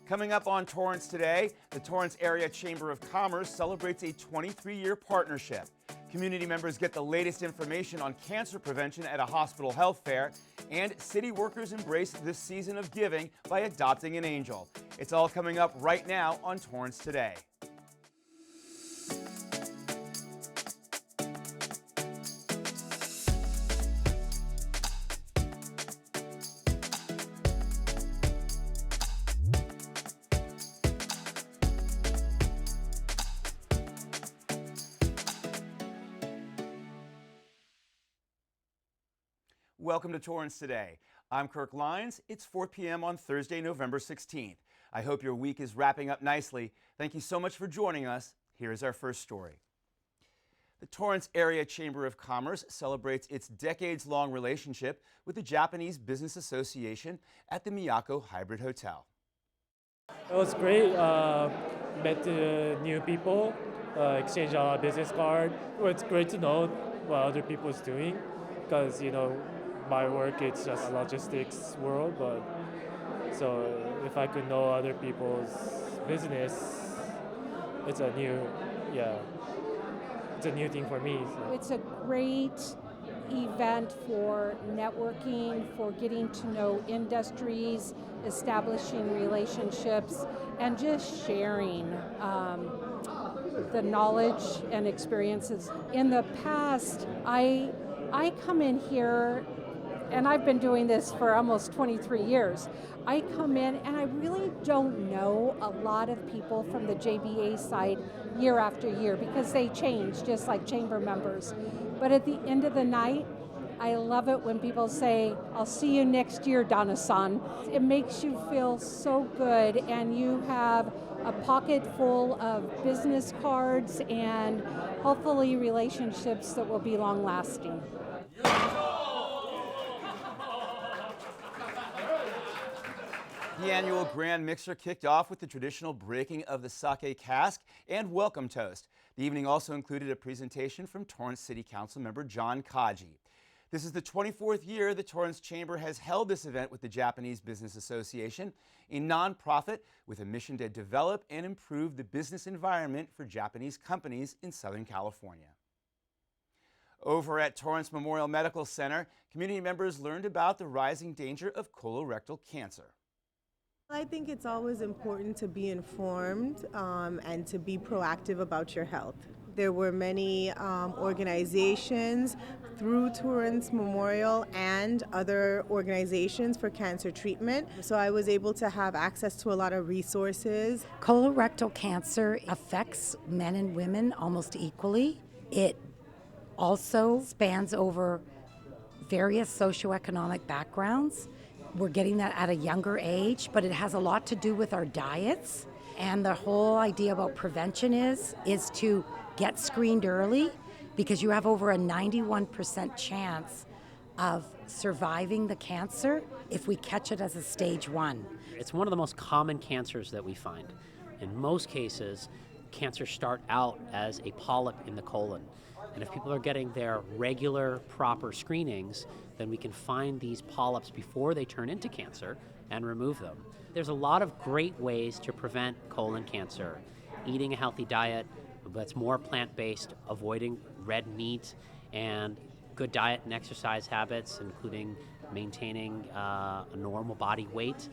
Coming up on Torrance today, the Torrance Area Chamber of Commerce celebrates a 23-year partnership. Community members get the latest information on cancer prevention at a hospital health fair, and city workers embrace this season of giving by adopting an angel. It's all coming up right now on Torrance Today. Welcome to Torrance Today. I'm Kirk Lyons. It's 4 p.m. on Thursday, November 16th. I hope your week is wrapping up nicely. Thank you so much for joining us. Here is our first story. The Torrance Area Chamber of Commerce celebrates its decades-long relationship with the Japanese Business Association at the Miyako Hybrid Hotel. It was great. Met new people, exchanged a business card. Well, it's great to know what other people is doing because, my work, it's just a logistics world, but so if I could know other people's business, it's a new thing for me. So. It's a great event for networking, for getting to know industries, establishing relationships, and just sharing the knowledge and experiences. In the past, I come in here, and I've been doing this for almost 23 years. I come in and I really don't know a lot of people from the JBA side year after year because they change just like chamber members. But at the end of the night, I love it when people say, "I'll see you next year, Donna-san." It makes you feel so good, and you have a pocket full of business cards and hopefully relationships that will be long lasting. The annual Grand Mixer kicked off with the traditional breaking of the sake cask and welcome toast. The evening also included a presentation from Torrance City Council member John Kaji. This is the 24th year the Torrance Chamber has held this event with the Japanese Business Association, a nonprofit with a mission to develop and improve the business environment for Japanese companies in Southern California. Over at Torrance Memorial Medical Center, community members learned about the rising danger of colorectal cancer. I think it's always important to be informed and to be proactive about your health. There were many organizations through Torrance Memorial and other organizations for cancer treatment, so I was able to have access to a lot of resources. Colorectal cancer affects men and women almost equally. It also spans over various socioeconomic backgrounds. We're getting that at a younger age, but it has a lot to do with our diets. And the whole idea about prevention is to get screened early, because you have over a 91% chance of surviving the cancer if we catch it as a stage 1. It's one of the most common cancers that we find. In most cases, cancers start out as a polyp in the colon. And if people are getting their regular, proper screenings, then we can find these polyps before they turn into cancer and remove them. There's a lot of great ways to prevent colon cancer. Eating a healthy diet that's more plant-based, avoiding red meat, and good diet and exercise habits, including maintaining a normal body weight.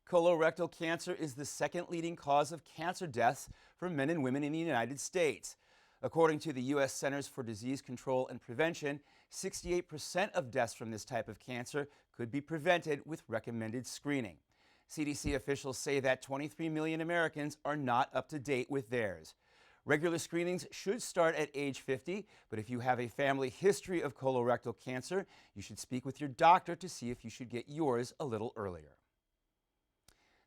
Colorectal cancer is the second leading cause of cancer deaths for men and women in the United States. According to the U.S. Centers for Disease Control and Prevention, 68% of deaths from this type of cancer could be prevented with recommended screening. CDC officials say that 23 million Americans are not up to date with theirs. Regular screenings should start at age 50, but if you have a family history of colorectal cancer, you should speak with your doctor to see if you should get yours a little earlier.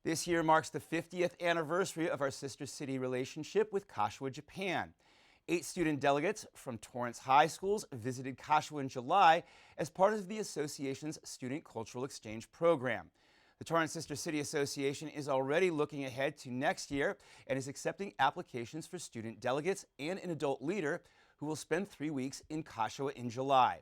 This year marks the 50th anniversary of our sister city relationship with Kashiwa, Japan. 8 student delegates from Torrance high schools visited Kashiwa in July as part of the association's Student Cultural Exchange program. The Torrance Sister City Association is already looking ahead to next year and is accepting applications for student delegates and an adult leader who will spend 3 weeks in Kashiwa in July.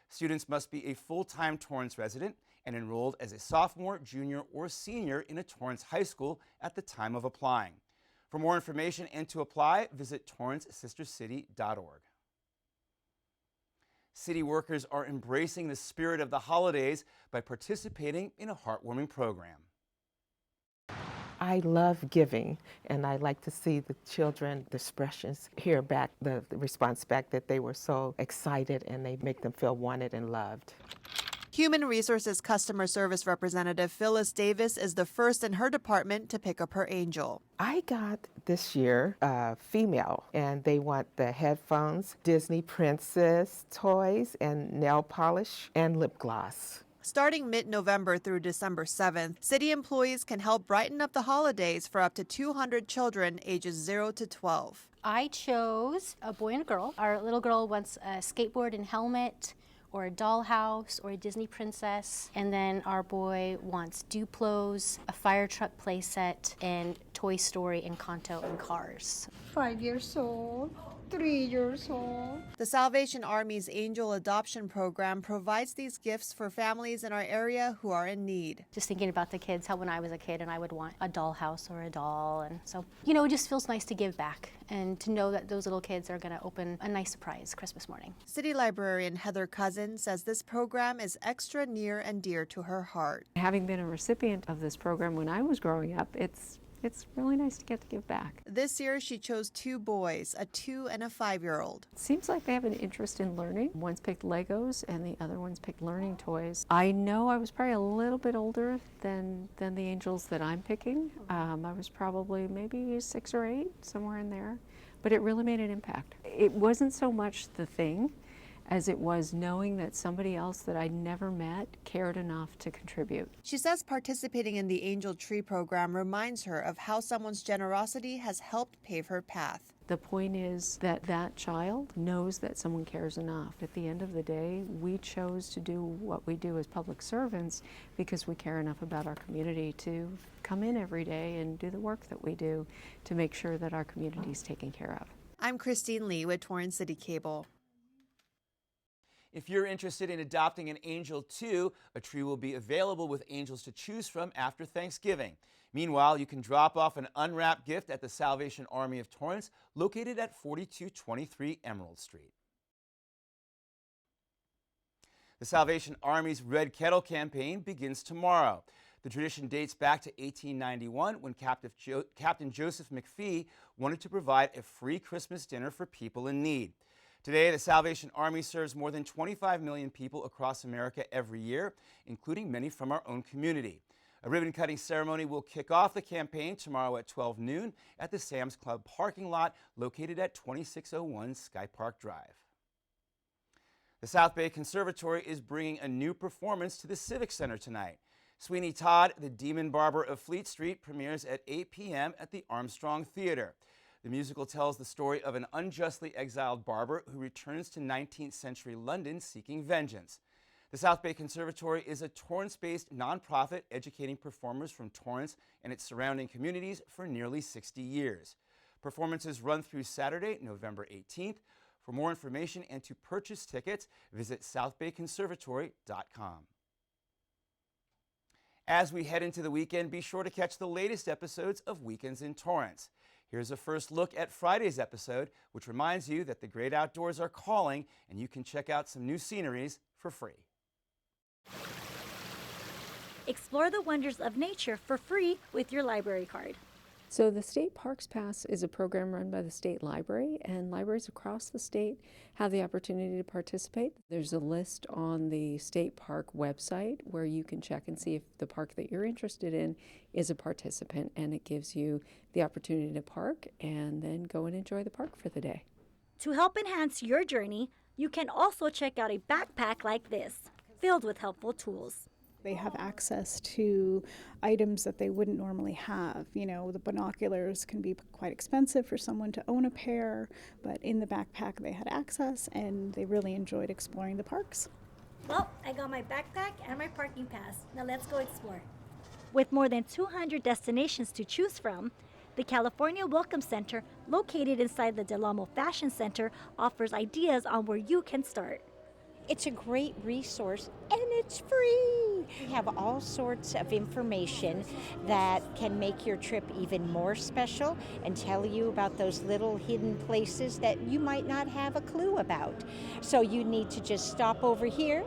Students must be a full-time Torrance resident and enrolled as a sophomore, junior, or senior in a Torrance high school at the time of applying. For more information and to apply, visit torrancesistercity.org. City workers are embracing the spirit of the holidays by participating in a heartwarming program. I love giving, and I like to see the children, the expressions, hear back the response back that they were so excited and they make them feel wanted and loved. Human Resources Customer Service Representative Phyllis Davis is the first in her department to pick up her angel. I got this year a female, and they want the headphones, Disney princess toys, and nail polish and lip gloss. Starting mid-November through December 7th, city employees can help brighten up the holidays for up to 200 children ages 0 to 12. I chose a boy and a girl. Our little girl wants a skateboard and helmet, or a dollhouse, or a Disney princess. And then our boy wants Duplos, a fire truck playset, and Toy Story, Encanto, and Cars. 5 years old. 3 years old. The Salvation Army's Angel Adoption Program provides these gifts for families in our area who are in need. Just thinking about the kids, how when I was a kid and I would want a dollhouse or a doll. And so, you know, it just feels nice to give back and to know that those little kids are going to open a nice surprise Christmas morning. City Librarian Heather Cousin says this program is extra near and dear to her heart. Having been a recipient of this program when I was growing up, it's really nice to get to give back. This year, she chose 2 boys, a 2- and a 5-year-old. It seems like they have an interest in learning. One's picked Legos and the other one's picked learning toys. I know I was probably a little bit older than the angels that I'm picking. I was probably maybe 6 or 8, somewhere in there. But it really made an impact. It wasn't so much the thing as it was knowing that somebody else that I'd never met cared enough to contribute. She says participating in the Angel Tree program reminds her of how someone's generosity has helped pave her path. The point is that that child knows that someone cares enough. At the end of the day, we chose to do what we do as public servants because we care enough about our community to come in every day and do the work that we do to make sure that our community is taken care of. I'm Christine Lee with Torrance City Cable. If you're interested in adopting an angel too, a tree will be available with angels to choose from after Thanksgiving. Meanwhile, you can drop off an unwrapped gift at the Salvation Army of Torrance, located at 4223 Emerald Street. The Salvation Army's Red Kettle campaign begins tomorrow. The tradition dates back to 1891 when Captain Joseph McPhee wanted to provide a free Christmas dinner for people in need. Today, the Salvation Army serves more than 25 million people across America every year, including many from our own community. A ribbon-cutting ceremony will kick off the campaign tomorrow at 12 noon at the Sam's Club parking lot located at 2601 Sky Park Drive. The South Bay Conservatory is bringing a new performance to the Civic Center tonight. Sweeney Todd, the Demon Barber of Fleet Street, premieres at 8 p.m. at the Armstrong Theater. The musical tells the story of an unjustly exiled barber who returns to 19th century London seeking vengeance. The South Bay Conservatory is a Torrance-based nonprofit educating performers from Torrance and its surrounding communities for nearly 60 years. Performances run through Saturday, November 18th. For more information and to purchase tickets, visit southbayconservatory.com. As we head into the weekend, be sure to catch the latest episodes of Weekends in Torrance. Here's a first look at Friday's episode, which reminds you that the great outdoors are calling and you can check out some new sceneries for free. Explore the wonders of nature for free with your library card. So the State Parks Pass is a program run by the State Library, and libraries across the state have the opportunity to participate. There's a list on the State Park website where you can check and see if the park that you're interested in is a participant, and it gives you the opportunity to park and then go and enjoy the park for the day. To help enhance your journey, you can also check out a backpack like this, filled with helpful tools. They have access to items that they wouldn't normally have. You know, the binoculars can be quite expensive for someone to own a pair, but in the backpack they had access and they really enjoyed exploring the parks. Well, I got my backpack and my parking pass. Now let's go explore. With more than 200 destinations to choose from, the California Welcome Center, located inside the Del Amo Fashion Center, offers ideas on where you can start. It's a great resource and it's free. We have all sorts of information that can make your trip even more special and tell you about those little hidden places that you might not have a clue about. So you need to just stop over here,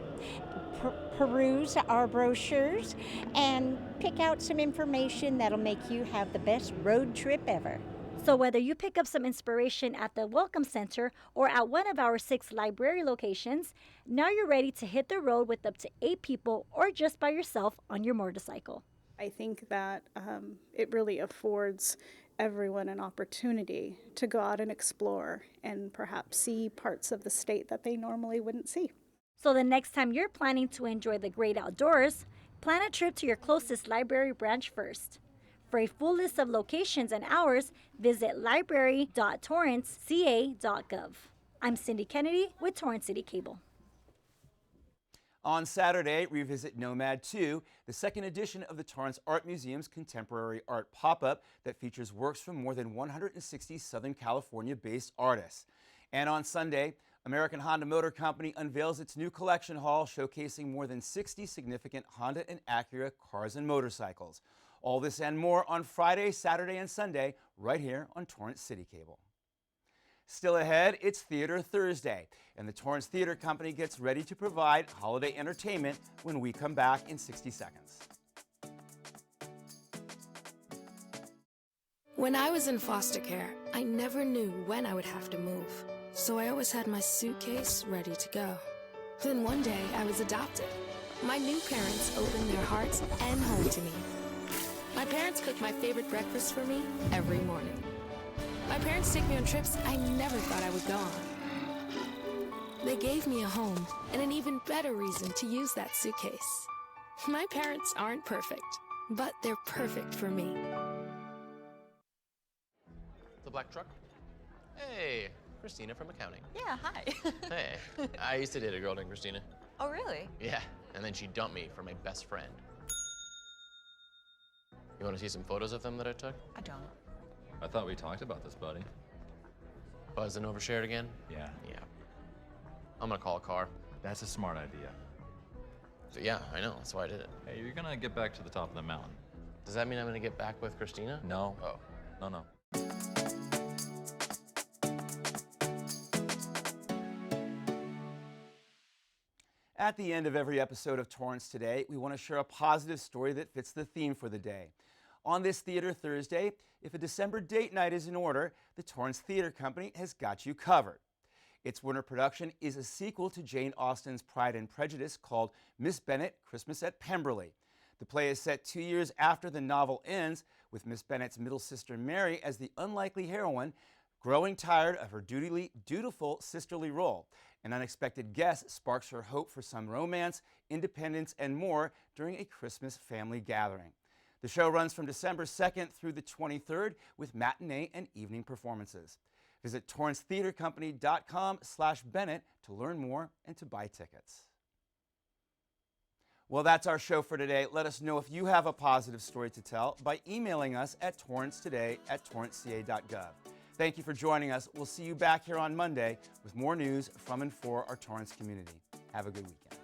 peruse our brochures, and pick out some information that'll make you have the best road trip ever. So whether you pick up some inspiration at the Welcome Center or at one of our 6 library locations, now you're ready to hit the road with up to 8 people or just by yourself on your motorcycle. I think that it really affords everyone an opportunity to go out and explore and perhaps see parts of the state that they normally wouldn't see. So the next time you're planning to enjoy the great outdoors, plan a trip to your closest library branch first. For a full list of locations and hours, visit library.torranceca.gov. I'm Cindy Kennedy with Torrance City Cable. On Saturday, revisit Nomad 2, the second edition of the Torrance Art Museum's contemporary art pop-up that features works from more than 160 Southern California-based artists. And on Sunday, American Honda Motor Company unveils its new collection hall showcasing more than 60 significant Honda and Acura cars and motorcycles. All this and more on Friday, Saturday, and Sunday right here on Torrance City Cable. Still ahead, it's Theater Thursday, and the Torrance Theater Company gets ready to provide holiday entertainment when we come back in 60 seconds. When I was in foster care, I never knew when I would have to move, so I always had my suitcase ready to go. Then one day, I was adopted. My new parents opened their hearts and home to me. My parents cook my favorite breakfast for me every morning. My parents take me on trips I never thought I would go on. They gave me a home and an even better reason to use that suitcase. My parents aren't perfect, but they're perfect for me. The black truck? Hey, Christina from accounting. Yeah, hi. Hey, I used to date a girl named Christina. Oh, really? Yeah, and then she dumped me for my best friend. You want to see some photos of them that I took? I don't. I thought we talked about this, buddy. Buzzed and overshared again? Yeah. Yeah. I'm gonna call a car. That's a smart idea. So yeah, I know, that's why I did it. Hey, you're gonna get back to the top of the mountain. Does that mean I'm gonna get back with Christina? No. Oh. No. At the end of every episode of Torrance Today, we want to share a positive story that fits the theme for the day. On this Theater Thursday, if a December date night is in order, the Torrance Theater Company has got you covered. Its winter production is a sequel to Jane Austen's Pride and Prejudice called Miss Bennet, Christmas at Pemberley. The play is set 2 years after the novel ends, with Miss Bennet's middle sister Mary as the unlikely heroine, growing tired of her dutiful sisterly role. An unexpected guest sparks her hope for some romance, independence, and more during a Christmas family gathering. The show runs from December 2nd through the 23rd with matinee and evening performances. Visit torrancetheatercompany.com/Bennett to learn more and to buy tickets. Well, that's our show for today. Let us know if you have a positive story to tell by emailing us at torrancetoday@torranceca.gov. Thank you for joining us. We'll see you back here on Monday with more news from and for our Torrance community. Have a good weekend.